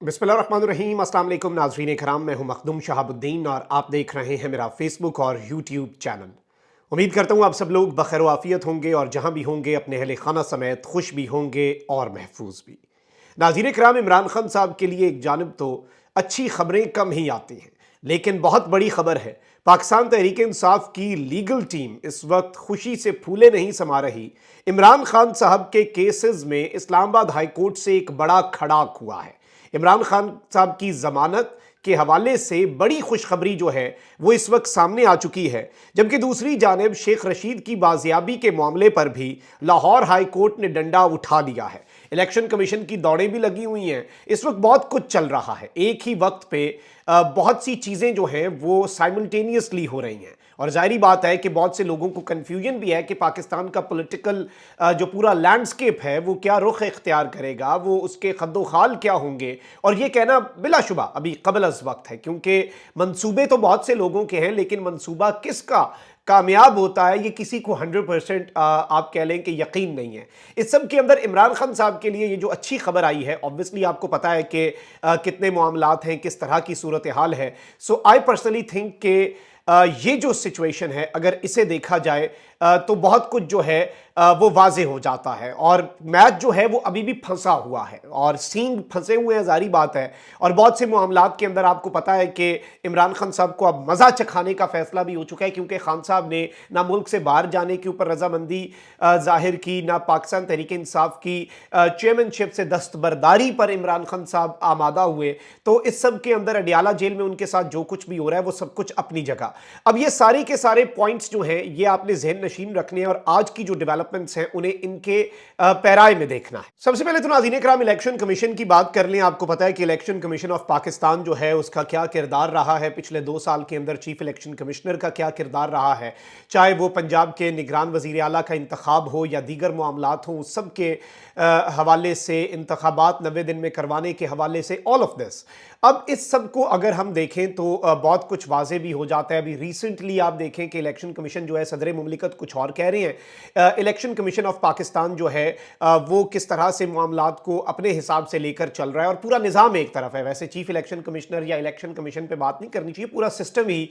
बिस्मिल्लाहिर्रहमानिर्रहीम। अस्सलाम वालेकुम नाज़रीन कराम, मैं हूं मखदूम शहाबुद्दीन और आप देख रहे हैं मेरा फेसबुक और यूट्यूब चैनल। उम्मीद करता हूं आप सब लोग बखैर आफियत होंगे और जहां भी होंगे अपने अहले खाना समेत खुश भी होंगे और महफूज भी। नाज़रीन कराम, इमरान खान साहब के लिए एक जानब तो अच्छी खबरें कम ही आती हैं, लेकिन बहुत बड़ी खबर है। पाकिस्तान तहरीक इंसाफ की लीगल टीम इस वक्त खुशी से फूले नहीं समा रही। इमरान खान साहब के केसेस में इस्लामाबाद हाई कोर्ट से एक बड़ा खड़ाक हुआ है। इमरान खान साहब की जमानत के हवाले से बड़ी खुशखबरी जो है वो इस वक्त सामने आ चुकी है, जबकि दूसरी जानिब शेख रशीद की बाजियाबी के मामले पर भी लाहौर हाई कोर्ट ने डंडा उठा लिया है। इलेक्शन कमीशन की दौड़ें भी लगी हुई हैं। इस वक्त बहुत कुछ चल रहा है, एक ही वक्त पे बहुत सी चीज़ें जो हैं वो साइमल्टेनियसली हो रही हैं और जाहिर बात है कि बहुत से लोगों को कन्फ्यूजन भी है कि पाकिस्तान का पॉलिटिकल जो पूरा लैंडस्केप है वो क्या रुख इख्तियार करेगा, वो उसके खद्दोखाल क्या होंगे। और ये कहना बिलाशुबा अभी कबल अज़ वक्त है, क्योंकि मंसूबे तो बहुत से लोगों के हैं, लेकिन मंसूबा किसका कामयाब होता है ये किसी को 100% आप कह लें कि यकीन नहीं है। इस सब के अंदर इमरान खान साहब के लिए ये जो अच्छी खबर आई है, ऑब्वियसली आपको पता है कि कितने मामलात हैं, किस तरह की सूरत हाल है। सो आई पर्सनली थिंक कि ये जो सिचुएशन है अगर इसे देखा जाए तो बहुत कुछ जो है वो वाजे हो जाता है और मैच जो है वो अभी भी फंसा हुआ है और सींग फंसे हुए हैं, जारी बात है। और बहुत से मामलात के अंदर आपको पता है कि इमरान खान साहब को अब मजा चखाने का फैसला भी हो चुका है, क्योंकि खान साहब ने ना मुल्क से बाहर जाने के ऊपर रजामंदी जाहिर की, ना पाकिस्तान तहरीक इंसाफ की चेयरमैनशिप से दस्तबरदारी पर इमरान खान साहब आमादा हुए। तो इस सब के अंदर अडियाला जेल में उनके साथ जो कुछ भी हो रहा है वो सब कुछ अपनी जगह। अब ये सारे के सारे पॉइंट्स जो हैं ये आपने जहन नशीन रखने हैं और आज की जो डेवलपमेंट्स हैं उन्हें इनके पैराए में देखना है। सबसे पहले तो नाज़रीन कराम इलेक्शन कमीशन की बात कर लें। आपको पता है कि इलेक्शन कमीशन ऑफ पाकिस्तान जो है उसका क्या किरदार रहा है पिछले 2 साल के अंदर, चीफ इलेक्शन कमिश्नर का क्या किरदार रहा है, चाहे वो पंजाब के निगरान वज़ीर आला का इंतखाब हो या दीगर मामलात हों, उस सब के हवाले से, इंतखाबात 90 दिन में करवाने के हवाले से, ऑल ऑफ दिस। अब इस सब को अगर हम देखें तो बहुत कुछ वाजे भी हो जाता है। अभी रिसेंटली आप देखें कि इलेक्शन कमीशन जो है, सदर मुमलिकत कुछ और कह रहे हैं। इलेक्शन कमीशन ऑफ पाकिस्तान जो है वो किस तरह से मामलात को अपने हिसाब से लेकर चल रहा है और पूरा निज़ाम एक तरफ है। वैसे चीफ इलेक्शन कमिश्नर या इलेक्शन कमीशन पे बात नहीं करनी चाहिए, पूरा सिस्टम ही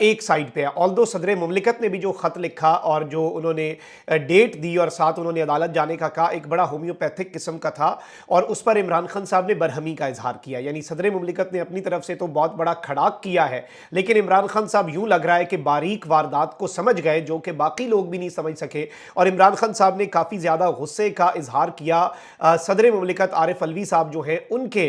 एक साइड पे है। ऑल्दो सदर मुमलिकत ने भी जो खत लिखा और जो उन्होंने डेट दी और साथ उन्होंने अदालत जाने का कहा, एक बड़ा होम्योपैथिक किस्म का था और उस पर इमरान खान साहब ने बरहमी का इजहार किया। यानी सदर मुमलिकत ने अपनी तरफ से तो बहुत बड़ा खड़ाक किया है, लेकिन इमरान खान साहब यूं लग रहा है कि बारीक वारदात को समझ गए जो कि बाकी लोग भी नहीं समझ सके। और इमरान खान साहब ने काफ़ी ज़्यादा गुस्से का इजहार किया सदर मुमलिकत आरिफ अलवी साहब जो हैं उनके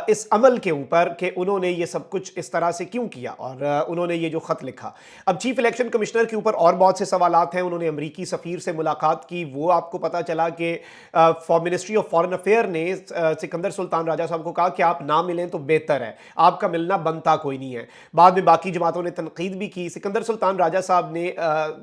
इस अमल के ऊपर कि उन्होंने ये सब कुछ इस तरह से क्यों किया और उन्होंने ये जो ख़त लिखा। अब चीफ इलेक्शन कमिश्नर के ऊपर और बहुत से सवालात हैं। उन्होंने अमरीकी सफ़ीर से मुलाकात की, वो आपको पता चला कि मिनिस्ट्री ऑफ फॉरेन अफेयर ने सिकंदर सुल्तान राजा साहब को कहा कि आप ना मिलें तो बेहतर है, आपका मिलना बनता कोई नहीं है। बाद में बाकी जमातों ने तनकीद भी की। सिकंदर सुल्तान राजा साहब ने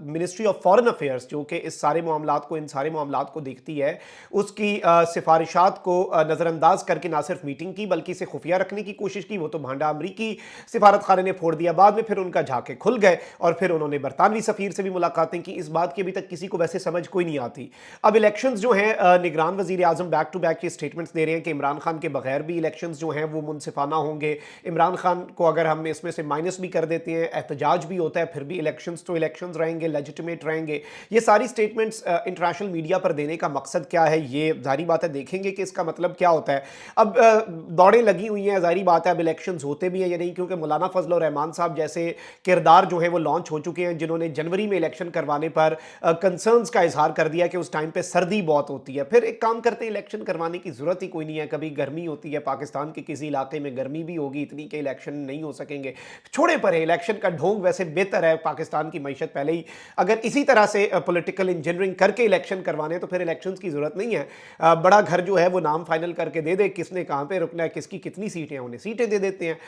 मिनिस्ट्री ऑफ फॉरेन अफेयर्स जो कि इस सारे मामलात को, इन सारे मामलात को देखती है, उसकी सिफारिशात को नज़रअंदाज करके ना सिर्फ मीटिंग की बल्कि इसे खुफिया रखने की कोशिश की। वो तो भांडा अमरीकी सिफारत खाने ने फोड़ दिया। बाद में फिर उनका झाके खुल गए और फिर उन्होंने बरतानवी सफीर से भी मुलाकातें की। इस बात की अभी तक किसी को वैसे समझ कोई नहीं आती। अब इलेक्शंस जो हैं, निगरान वजीर आजम बैक टू बैक ये स्टेटमेंट्स दे रहे हैं कि इमरान खान के बगैर भी इलेक्शंस जो हैं वो मुनसिफाना होंगे। इमरान खान को अगर हम इसमें से माइनस भी कर देते हैं, एहतजाज भी होता है, फिर भी इलेक्शंस तो इलेक्शंस रहेंगे, लेजिटिमेट रहेंगे। ये सारी स्टेटमेंट्स इंटरनेशनल मीडिया पर देने का मकसद क्या है, ये जारी बात है देखेंगे कि इसका मतलब क्या होता है। अब दौड़ें लगी हुई हैं, जारी बात है अब इलेक्शंस होते भी हैं या नहीं, क्योंकि मौलाना फजल और रहमान साहब जैसे किरदार जो है वो लॉन्च हो चुके हैं, जिन्होंने जनवरी में इलेक्शन करवाने पर कंसर्न्स का इजहार कर दिया कि उस टाइम पे सर्दी बहुत होती है। फिर एक काम करते हैं, इलेक्शन करवाने की जरूरत ही कोई नहीं है। कभी गर्मी होती है, पाकिस्तान के किसी इलाके में गर्मी भी होगी इतनी कि इलेक्शन नहीं हो सकेंगे, छोड़े पर है इलेक्शन का ढोंग। वैसे बेहतर है, पाकिस्तान की मैशत पहले ही अगर इसी तरह से पॉलिटिकल इंजीनियरिंग करके इलेक्शन करवाने तो फिर इलेक्शंस की जरूरत नहीं है। बड़ा घर जो है वो नाम फाइनल करके दे दे, किसने कहां पे रुकना है, किसकी कितनी सीटें हैं, उन्हें सीटें दे देते हैं।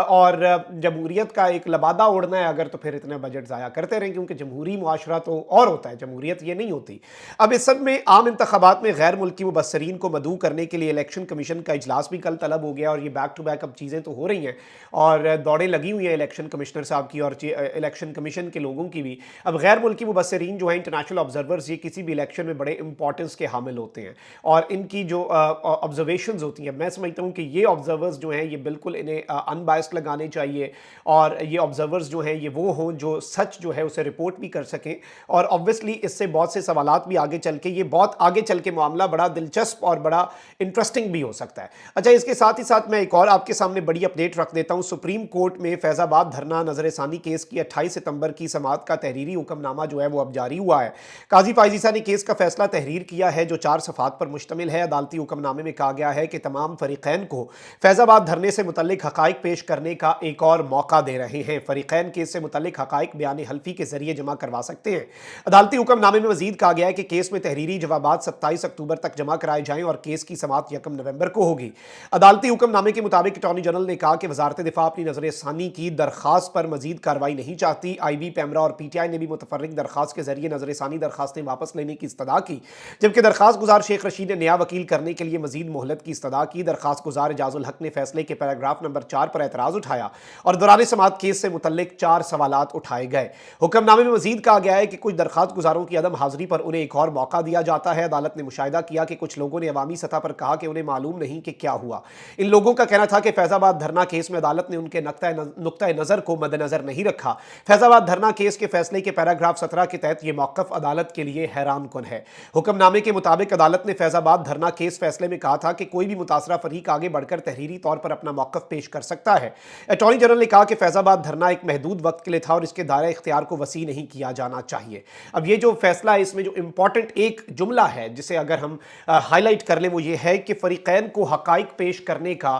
और जमहूरियत का एक लबादा उड़ना है अगर, तो फिर इतना बजट ज़ाया करते रहें, क्योंकि जमहूरी मुआशरा तो और होता है, जमहूरियत ये नहीं होती। अब इस सब में आम इंतखाबात में गैर मुल्की मुबस्सरीन को मदऊ करने के लिए इलेक्शन कमीशन का इजलास भी कल तलब हो गया और ये बैक टू बैक अब चीज़ें तो हो रही हैं और दौड़ें लगी हुई हैं इलेक्शन कमिश्नर साहब की और इलेक्शन कमीशन के लोगों की भी। अब गैर मुल्की मुबस्सरीन जो है, इंटरनेशनल ऑब्जर्वर ऑब्जर्वर्स ये किसी भी इलेक्शन में बड़े इंपॉर्टेंस के हामिल होते हैं और इनकी जो ऑब्जर्वेशंस होती हैं, मैं समझता हूँ कि ये ऑब्जर्वर्स जो हैं ये बिल्कुल इन्हें अनबायस्ड लगाने चाहिए और ये ऑब्जर्वर्स जो हैं ये वो हों जो सच जो है उसे रिपोर्ट भी कर सकें। और ऑब्वियसली इससे बहुत से सवालात भी आगे चल के, ये बहुत आगे चल के मामला बड़ा दिलचस्प और बड़ा इंटरेस्टिंग भी हो सकता है। अच्छा, इसके साथ ही साथ मैं एक और आपके सामने बड़ी अपडेट रख देता हूं। सुप्रीम कोर्ट में फैजाबाद धरना नजरसानी केस की 28 सितंबर की समाअत का तहरीरी हुक्मनामा जो है वो अब जारी हुआ है। काजी फायजीसा ने केस का फैसला तहरीर किया है जो 4 सफ़ात पर मुश्तमिल है। अदालती हुक्मनामे में कहा गया है कि तमाम फरीकैन को फैजाबाद धरने से मुतल्लिक हकाइक पेश करने का एक और मौका दे रहे हैं। फरीकैन केस से मुतल्लिक हकाइक बयान हल्फी के जरिए जमा करवा सकते हैं। अदालती हुक्मनामे में मजीद कहा गया है कि केस में तहरीरी जवाबात 27 अक्टूबर तक जमा कराए जाएं और केस की समाअत 1 नवंबर को होगी। अदालती हुक्मनामे के मुताबिक अटॉर्नी जनरल ने कहा कि वजारत दिफा अपनी नजरसानी की दरखास्त पर मजीद कार्रवाई नहीं चाहती। IB, पैमरा और PTI ने भी मुतफर्रिक दरखास्त के जरिए नजरसानी दरखास्तें वापस लेने की इस्तदा की, जबकि दरखास्त गुजार शेख रशीद ने नया वकील करने के लिए मजीद मोहलत की इस्तदा की। दरखास्त गुजार एजाजुल हक ने फैसले के पैराग्राफ नंबर 4 पर एतराज उठाया और दौरान समाअत केस से मुतल्लिक 4 सवालात उठाए गए। हुक्मनामे में मजीद कहा गया है कि कुछ दरखास्त गुजारों की अदम हाजिरी पर उन्हें एक और मौका दिया जाता है। अदालत ने मुशाहिदा किया कि कुछ लोगों ने अवामी सतह पर कहा कि उन्हें मालूम नहीं कि क्या हुआ। इन लोगों का कहना था कि फैजाबाद धरना केस में अदालत ने उनके नुक्ता नजर को मद्देनजर नहीं रखा। फैजाबाद धरना केस के फैसले के पैराग्राफ 17 के तहत यह मौकफ अदालत के लिए हैरान कुन है। हुक्मनामे के मुताबिक अदालत ने फैजाबाद धरना केस फैसले में कहा था कि कोई भी मुतासरा फरीक आगे बढ़कर तहरीरी तौर पर अपना मौकफ पेश कर सकता है। अटॉर्नी जनरल ने कहा कि फैजाबाद धरना एक महदूद वक्त के लिए था और इसके दायरे इख्तियार को वसी नहीं किया जाना चाहिए। अब ये जो फैसला है इसमें जो इंपॉर्टेंट एक जुमला है जिसे अगर हम हाईलाइट कर लें वो ये है कि फरीकैन को हकाइक पेश करने का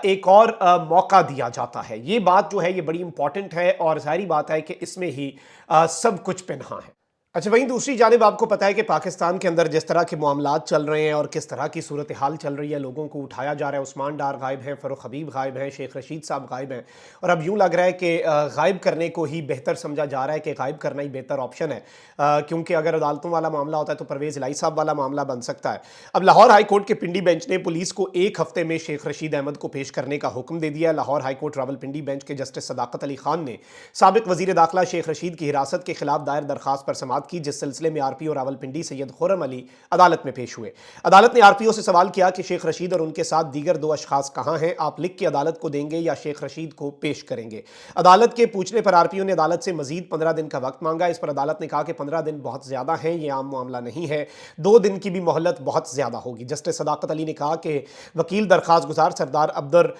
एक और मौका दिया जाता है। ये बात जो है ये बड़ी इंपॉर्टेंट है और जाहिर बात है कि इसमें ही सब कुछ पिन्हा है। अच्छा, वहीं दूसरी जानिब आपको पता है कि पाकिस्तान के अंदर जिस तरह के मामलात चल रहे हैं और किस तरह की सूरत हाल चल रही है, लोगों को उठाया जा रहा है। उस्मान डार गायब हैं, फ़रूख हबीब गायब हैं, शेख रशीद साहब गायब हैं और अब यूँ लग रहा है कि गायब करने को ही बेहतर समझा जा रहा है कि गायब करना ही बेहतर ऑप्शन है, क्योंकि अगर अदालतों वाला मामला होता है तो परवेज़ इलाही साहब वाला मामला बन सकता है। अब लाहौर हाई कोर्ट के पिंडी बेंच ने पुलिस को 1 हफ्ते में शेख रशीद अहमद को पेश करने का हुक्म दे दिया। Lahore high court Rawalpindi bench के जस्टिस सदाकत अली खान ने साबिक वज़ीर दाखिला शेख रशीद की हिरासत के खिलाफ दायर दरखास्त पर समाअत की, जिस सिलसिले में RPO रावलपिंडी सैयद खुर्रम अली अदालत में पेश हुए। अदालत ने RPO से सवाल किया कि शेख रशीद और उनके साथ दीगर 2 अशखास कहां हैं, आप लिख के अदालत को देंगे या शेख रशीद को पेश करेंगे। अदालत के पूछने पर RPO ने अदालत से मजीद 15 दिन का वक्त मांगा। इस पर अदालत ने कहा कि 15 दिन बहुत ज्यादा है, यह आम मामला नहीं है, 2 दिन की भी मोहलत बहुत ज्यादा होगी। जस्टिस सदाकत अली ने कहा कि वकील दरखास्त गुजार सरदार अब्दुर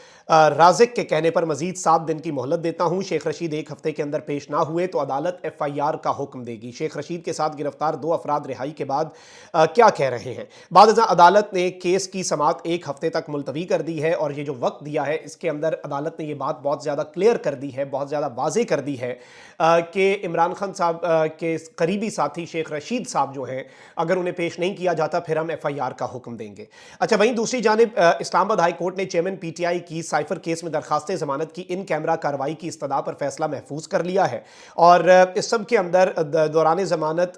राजिक के कहने पर मजीद 7 दिन की मोहलत देता हूं। शेख रशीद 1 हफ्ते के अंदर पेश ना हुए तो अदालत FIR का हुक्म देगी। शेख रशीद के साथ गिरफ्तार 2 अफराद रिहाई के बाद क्या कह रहे हैं। बाद अदालत ने केस की समाअत 1 हफ्ते तक मुलतवी कर दी है और ये जो वक्त दिया है इसके अंदर अदालत ने ये बात बहुत ज़्यादा क्लियर कर दी है, बहुत ज़्यादा वाज़ेह कर दी है कि इमरान खान साहब के करीबी साथी शेख रशीद साहब जो हैं, अगर उन्हें पेश नहीं किया जाता फिर हम FIR का हुक्म देंगे। अच्छा, वहीं दूसरी जानिब इस्लामाबाद हाई कोर्ट ने चेयरमैन PTI की साइफर केस में दरखास्त जमानत की इन कैमरा कार्रवाई की इस्तदा पर फैसला महफूज कर लिया है और इस सब के अंदर दौरान जमानत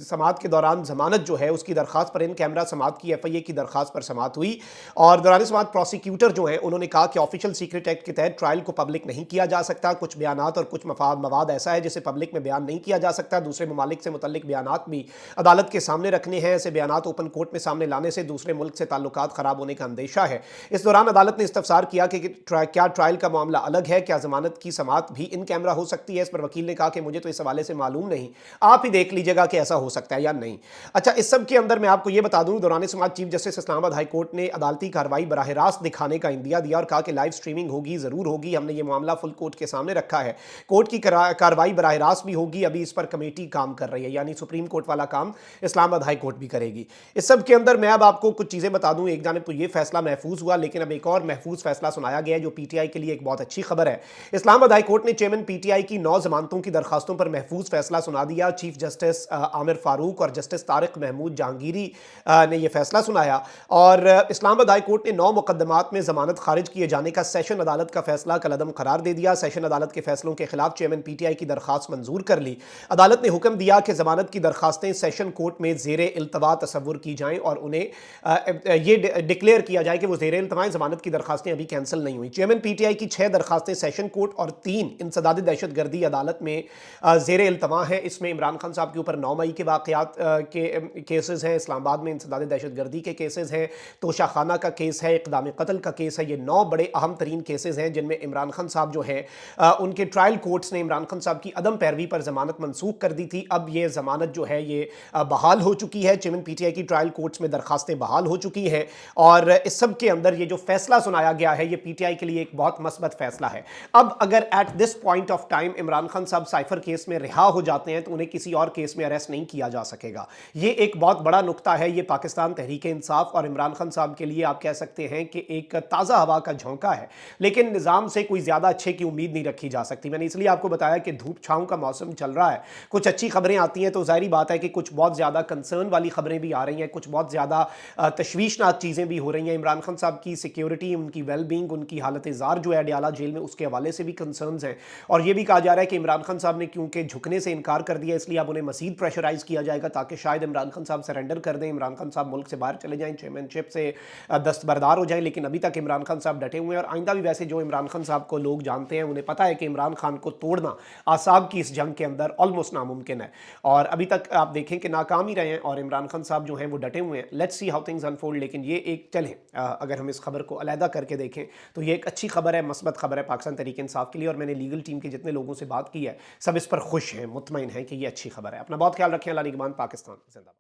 समाअत के दौरान जमानत जो है उसकी दरखास्त पर इन कैमरा समाअत की FIA की दरखास्त पर समाअत हुई और दौरान समाअत प्रोसिक्यूटर जो है उन्होंने कहा कि ऑफिशियल सीक्रेट एक्ट के तहत ट्रायल को पब्लिक नहीं किया जा सकता। कुछ बयानात और कुछ मवाद ऐसा है जिसे पब्लिक में बयान नहीं किया जा सकता। दूसरे ममालिक से मुतल्लिक बयानात भी अदालत के सामने रखने हैं। ऐसे बयानात ओपन कोर्ट में सामने लाने से दूसरे मुल्क से ताल्लुकात खराब होने का अंदेशा है। इस दौरान अदालत ने इस्तफसार किया कि क्या ट्रायल का मामला अलग है, क्या जमानत की समाअत भी इन कैमरा हो सकती है। इस पर वकील ने कहा कि मुझे तो इस हवाले से मालूम नहीं, आप ही देख लीजिएगा कि ऐसा हो सकता है या नहीं। अच्छा, इस सब के अंदर मैं आपको यह बता दूं, दौरान समाअत chief justice Islamabad high court ने अदालती कार्रवाई बराह रास्त दिखाने का इंदिया दिया और कहा कि लाइव स्ट्रीमिंग होगी, जरूर होगी। हमने ये मामला फुल कोर्ट के सामने रखा है, कोर्ट की कार्रवाई बराह रास्त भी होगी। अभी इस पर कमेटी काम कर रही है, यानी सुप्रीम कोर्ट वाला काम इस्लामाबाद हाई कोर्ट भी करेगी। इस सब के अंदर मैं अब आपको कुछ चीजें बता दूं। एक जानिब तो ये फैसला महफूज हुआ, लेकिन अब एक और महफूज फैसला सुनाया गया है जो PTI के लिए एक बहुत अच्छी खबर है। इस्लामाबाद हाई कोर्ट ने चेयरमैन PTI की 9 जमानतों की दरखास्तों पर महफूज फैसला सुना दिया। चीफ जस्टिस आमिर फारूक और जस्टिस तारिक महमूद जहांगीरी ने यह फैसला सुनाया और इस्लामाबाद हाई कोर्ट ने 9 मुकदमात में जमानत खारिज किए जाने का सेशन अदालत का फैसला कलअदम करार दे दिया। सेशन अदालत के फैसलों के खिलाफ चेयरमैन PTI की दरखास्त मंजूर कर ली। अदालत ने हुक्म दिया कि जमानत की दरखास्तें सेशन कोर्ट में जेर इल्तवा तस्वुर की जाएं और उन्हें यह डिक्लेयर किया जाए कि वो जेर इल्तवा जमानत की दरखास्तें अभी कैंसिल नहीं हुई। चेयरमैन PTI की 6 दरखास्तें सेशन कोर्ट और 3 इंसदाद दहशतगर्दी अदालत में जेर इल्तवा है इसमें इमरान खान साहब के ऊपर 9 मई के वाक़यात के केसेस हैं, इस्लामाबाद में इंसदाद दहशतगर्दी के केसेस हैं, तोशाखाना का केस है, इक़दाम कत्ल का केस है। ये 9 बड़े अहम तरीन केसेस हैं जिनमें इमरान खान साहब जो हैं उनके ट्रायल कोर्ट्स ने इमरान खान साहब की अदम पैरवी पर ज़मानत मनसूख कर दी थी। अब ये ज़मानत जो है ये बहाल हो चुकी है। चेयरमैन पीटीआई की ट्रायल कोर्ट्स में दरखास्तें बहाल हो चुकी हैं और इस सब के अंदर ये जो फैसला सुनाया गया है ये पीटीआई के लिए एक बहुत मस्बत फैसला है। अब अगर at this point of time Imran Khan साहब साइफर केस में रिहा हो जाते हैं तो उन्हें किसी और केस में अरेस्ट नहीं किया जा सकेगा। ये एक बहुत बड़ा नुक्ता है। ये पाकिस्तान तहरीक इंसाफ और इमरान खान साहब के लिए आप कह सकते हैं कि एक ताज़ा हवा का झोंका है, लेकिन निज़ाम से कोई ज़्यादा अच्छे की उम्मीद नहीं रखी जा सकती। मैंने इसलिए आपको बताया कि धूप छाँव का मौसम चल रहा है, कुछ अच्छी खबरें आती हैं तो ज़ाहिर बात है कि कुछ बहुत ज़्यादा कंसर्न वाली खबरें भी आ रही हैं, कुछ बहुत ज़्यादा तशवीशनाक चीज़ें भी हो रही हैं। इमरान खान साहब की सिक्योरिटी, उनकी वेलबींग, उनकी हालत ज़ार जो है अडयाला जेल में, उसके हवाले से भी कंसर्न्स हैं। और ये भी कहा जा रहा है कि इमरान खान साहब ने क्योंकि झुकने से इनकार कर दिया इसलिए अब उन्हें मज़ीद प्रेशराइज़ किया जाएगा ताकि शायद इमरान खान साहब सरेंडर कर दें, इमरान खान साहब मुल्क से बाहर चले जाएँ, चेयरमैनशिप से दस्तबरदार हो जाएँ। लेकिन अभी तक इमरान खान साहब डटे हुए हैं और आइंदा भी वैसे जो इमरान खान साहब को लोग जानते हैं उन्हें पता है कि इमरान खान को तोड़ना आसाब की इस जंग के अंदर ऑलमोस्ट नामुमकिन है। और अभी तक आप देखें कि नाकाम ही रहे हैं और इमरान खान साहब जो हैं वो डटे हुए हैं। Let's see how things unfold. लेकिन ये एक चलें अगर हम इस खबर को अलहदा करके देखें तो ये एक अच्छी खबर है, मस्बत खबर है पाकिस्तान तहरीक इंसाफ के लिए। और मैंने लीगल टीम के जितने लोगों से बात की है सब इस पर खुश हैं, मुतमईन हैं कि ये अच्छी खबर है। अपना बहुत ख्याल रखें। अल्लाह निगहबान। पाकिस्तान जिंदाबाद।